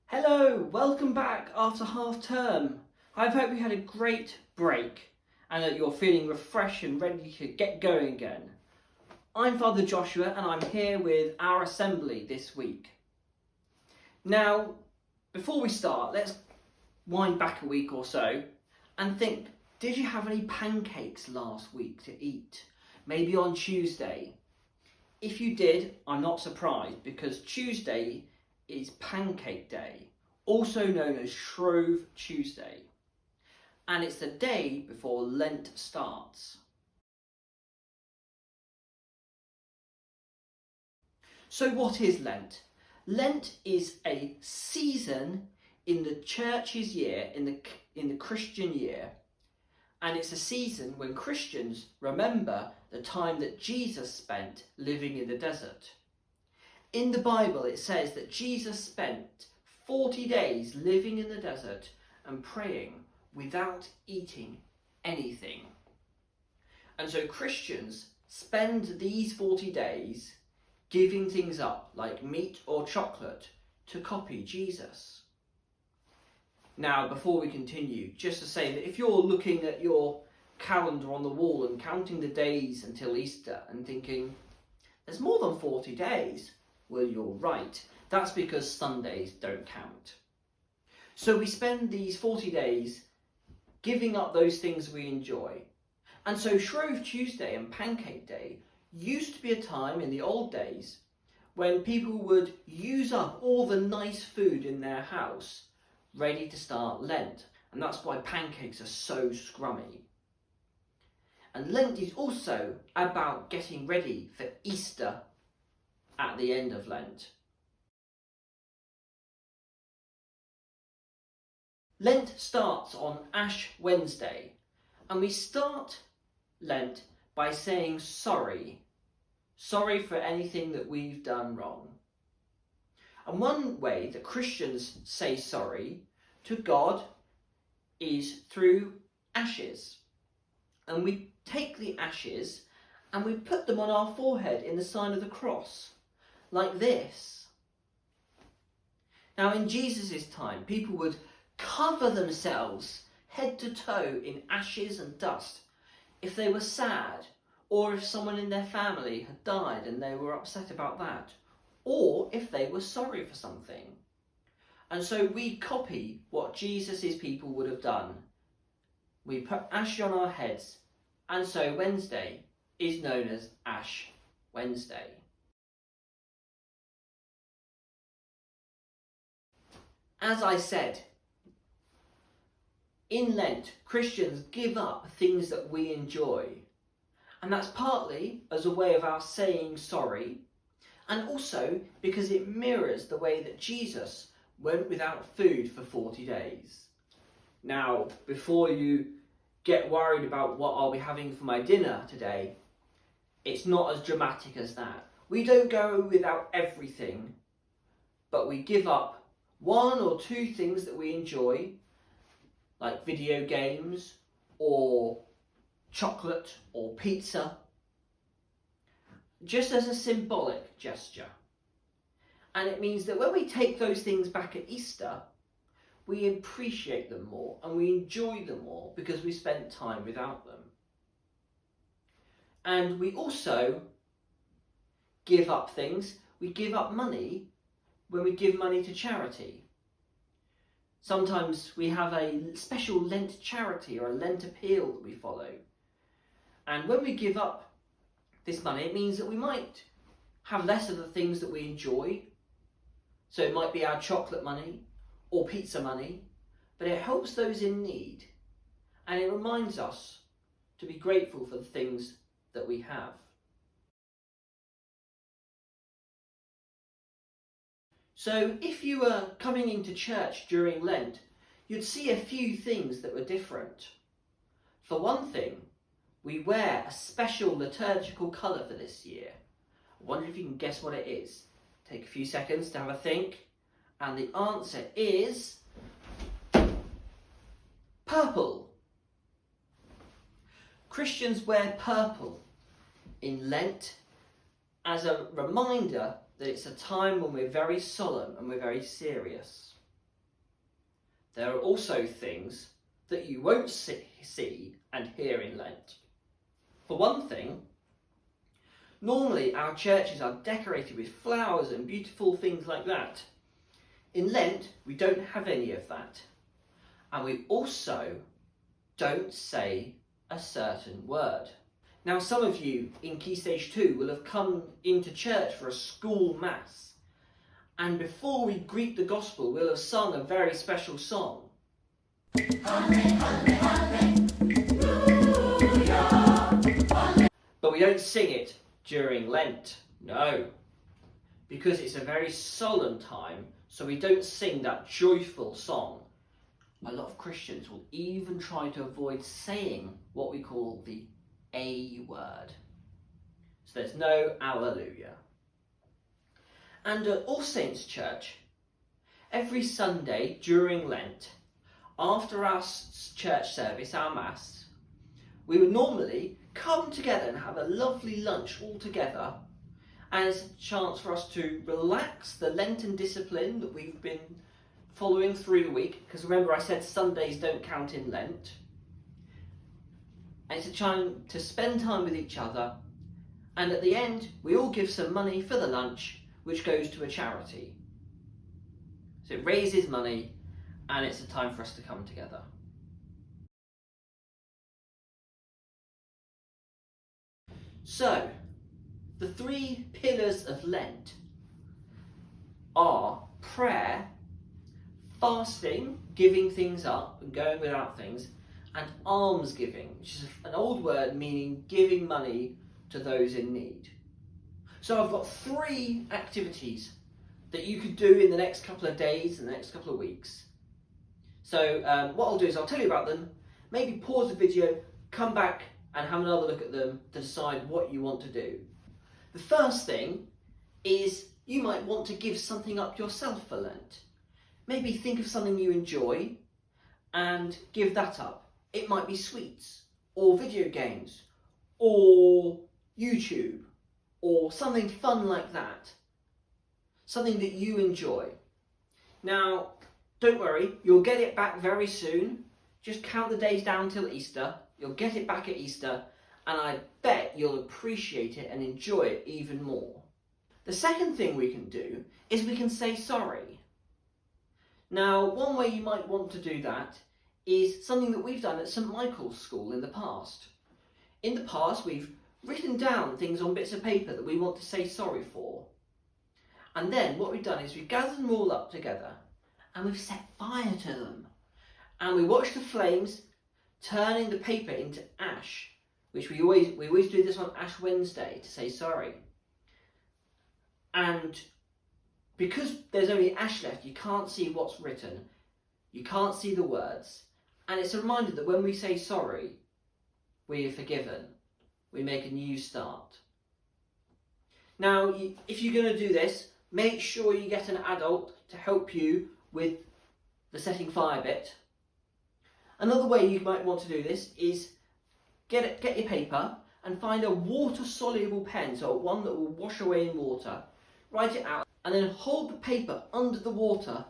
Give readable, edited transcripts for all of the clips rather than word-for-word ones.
Hello, welcome back after half term. I hope you had a great break and that you're feeling refreshed and ready to get going again. I'm Father Joshua and I'm here with our assembly this week. Now, before we start, let's wind back a week or so and think, did you have any pancakes last week to eat? Maybe on Tuesday? If you did, I'm not surprised because Tuesday is Pancake Day, also known as Shrove Tuesday, and it's the day before Lent starts. So what is Lent? Lent is a season in the church's year, in the Christian year, and it's a season when Christians remember the time that Jesus spent living in the desert. In the Bible, it says that Jesus spent 40 days living in the desert and praying without eating anything. And so Christians spend these 40 days giving things up, like meat or chocolate, to copy Jesus. Now, before we continue, just to say that if you're looking at your calendar on the wall and counting the days until Easter and thinking, there's more than 40 days, well, you're right. That's because Sundays don't count. So we spend these 40 days giving up those things we enjoy. And so Shrove Tuesday and Pancake Day used to be a time in the old days when people would use up all the nice food in their house ready to start Lent. And that's why pancakes are so scrummy. And Lent is also about getting ready for Easter at the end of Lent. Lent starts on Ash Wednesday, and we start Lent by saying sorry. Sorry for anything that we've done wrong. And one way that Christians say sorry to God is through ashes. And we take the ashes and we put them on our forehead in the sign of the cross, like this. Now, in Jesus' time, people would cover themselves head to toe in ashes and dust if they were sad, or if someone in their family had died and they were upset about that, or if they were sorry for something. And so we copy what Jesus' people would have done. We put ash on our heads, and so Wednesday is known as Ash Wednesday. As I said, in Lent, Christians give up things that we enjoy. And that's partly as a way of our saying sorry, and also because it mirrors the way that Jesus went without food for 40 days. Now, before you get worried about what I'll be having for my dinner today, it's not as dramatic as that. We don't go without everything, but we give up one or two things that we enjoy, like video games or chocolate or pizza, just as a symbolic gesture. And it means that when we take those things back at Easter, we appreciate them more and we enjoy them more because we spent time without them. And we also give up things. We give up money when we give money to charity. Sometimes we have a special Lent charity or a Lent appeal that we follow. And when we give up this money, it means that we might have less of the things that we enjoy. So it might be our chocolate money or pizza money, but it helps those in need. And it reminds us to be grateful for the things that we have. So if you were coming into church during Lent, you'd see a few things that were different. For one thing, we wear a special liturgical colour for this year. I wonder if you can guess what it is. Take a few seconds to have a think. And the answer is purple. Christians wear purple in Lent as a reminder that it's a time when we're very solemn and we're very serious. there are also things that you won't see and hear in Lent. For one thing, normally our churches are decorated with flowers and beautiful things like that. In Lent, we don't have any of that. And we also don't say a certain word. Now, some of you in Key Stage 2 will have come into church for a school mass. And before we greet the gospel, we'll have sung a very special song. But we don't sing it during Lent, no. Because it's a very solemn time, so we don't sing that joyful song. A lot of Christians will even try to avoid saying what we call the A word. So there's no Alleluia. And at All Saints Church, every Sunday during Lent, after our church service, our Mass, we would normally come together and have a lovely lunch all together as a chance for us to relax the Lenten discipline that we've been following through the week, because remember I said Sundays don't count in Lent. And it's a time to spend time with each other, and at the end we all give some money for the lunch, which goes to a charity. So it raises money, and it's a time for us to come together. So, the 3 pillars of Lent are prayer, fasting, giving things up and going without things, and almsgiving, which is an old word meaning giving money to those in need. So I've got 3 activities that you could do in the next couple of days and the next couple of weeks. So what I'll do is I'll tell you about them, maybe pause the video, come back and have another look at them to decide what you want to do. The first thing is you might want to give something up yourself for Lent. Maybe think of something you enjoy and give that up. It might be sweets, or video games, or YouTube, or something fun like that. Something that you enjoy. Now, don't worry, you'll get it back very soon. Just count the days down till Easter. You'll get it back at Easter, and I bet you'll appreciate it and enjoy it even more. The second thing we can do is we can say sorry. Now, one way you might want to do that is something that we've done at St Michael's School in the past. In the past, we've written down things on bits of paper that we want to say sorry for. And then what we've done is we've gathered them all up together and we've set fire to them. And we watch the flames turning the paper into ash, which we always do this on Ash Wednesday to say sorry. And because there's only ash left, you can't see what's written, you can't see the words, and it's a reminder that when we say sorry, we are forgiven. We make a new start. Now, if you're going to do this, make sure you get an adult to help you with the setting fire bit. Another way you might want to do this is get your paper and find a water-soluble pen, so one that will wash away in water. Write it out and then hold the paper under the water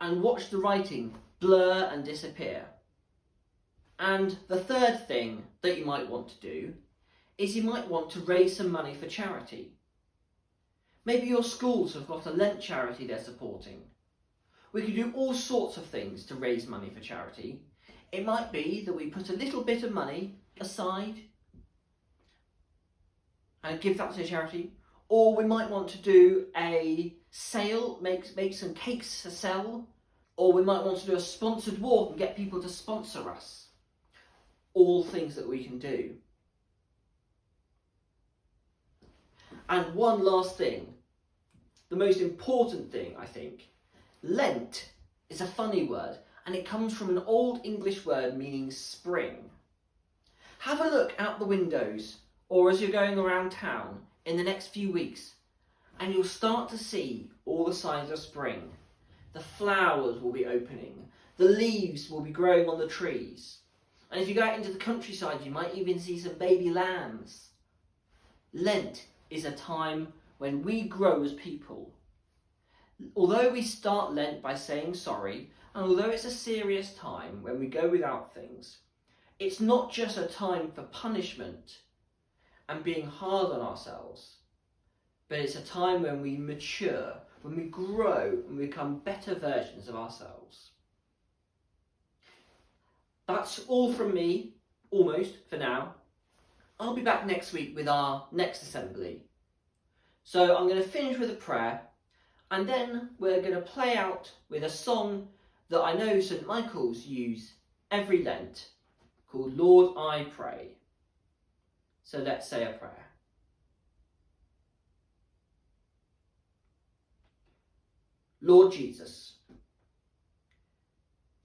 and watch the writing blur and disappear. And the third thing that you might want to do is you might want to raise some money for charity. Maybe your schools have got a Lent charity they're supporting. We could do all sorts of things to raise money for charity. It might be that we put a little bit of money aside and give that to charity. Or we might want to do a sale, make some cakes to sell. Or we might want to do a sponsored walk and get people to sponsor us. All things that we can do. And one last thing, the most important thing, I think. Lent is a funny word, and it comes from an old English word meaning spring. Have a look out the windows, or as you're going around town in the next few weeks, and you'll start to see all the signs of spring. The flowers will be opening, the leaves will be growing on the trees, and if you go out into the countryside, you might even see some baby lambs. Lent is a time when we grow as people. Although we start Lent by saying sorry, And although it's a serious time when we go without things, it's not just a time for punishment and being hard on ourselves, but it's a time when we mature, when we grow and become better versions of ourselves. That's all from me, almost, for now. I'll be back next week with our next assembly. So I'm going to finish with a prayer, and then we're going to play out with a song that I know St Michael's use every Lent, called Lord, I Pray. So let's say a prayer. Lord Jesus,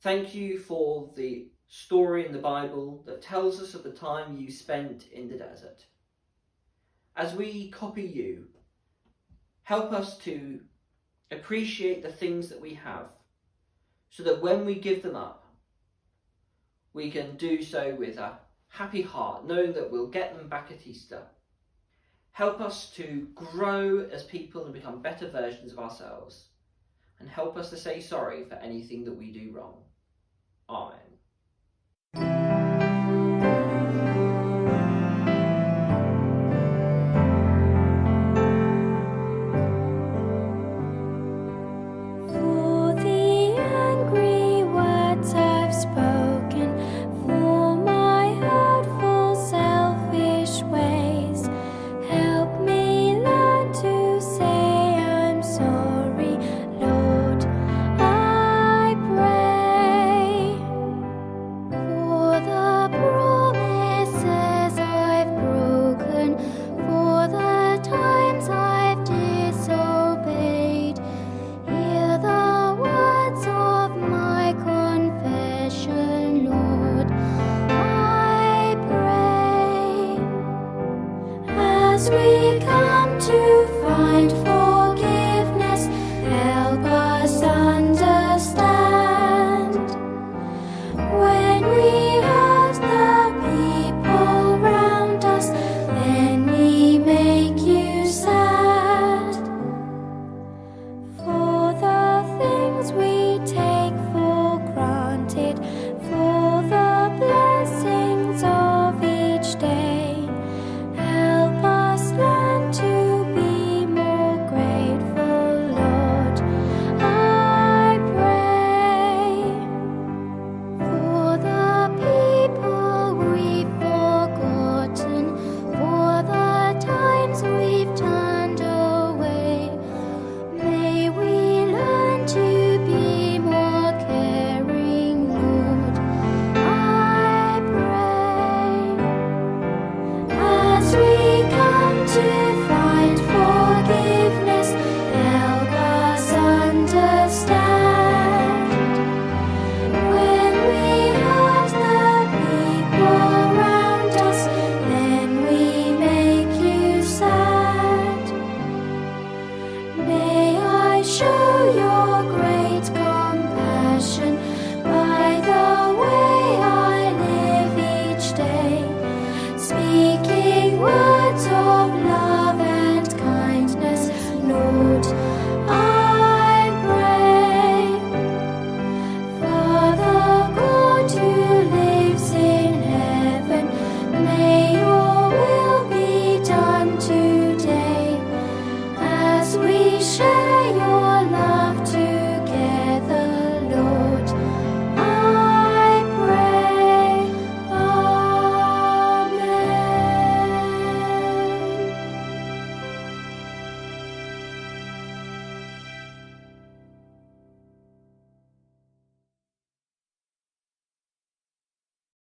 thank you for the story in the Bible that tells us of the time you spent in the desert. As we copy you, help us to appreciate the things that we have, so that when we give them up, we can do so with a happy heart, knowing that we'll get them back at Easter. Help us to grow as people and become better versions of ourselves, and help us to say sorry for anything that we do wrong. Amen. As we come to find forgiveness, help us understand. When we hurt the people round us, then we make you sad. For the things we take for granted, for the blessings of each day, help us learn to be more grateful, Lord. I pray for the people we've forgotten, for the times we've turned away. May we learn to be more caring, Lord. I pray. As we come to find forgiveness, help us understand. When we hurt the people round us, then we make you sad. May I show your great compassion by the way I live each day, speaking words of love and kindness, Lord. I pray. Father God who lives in heaven, may your will be done today as we share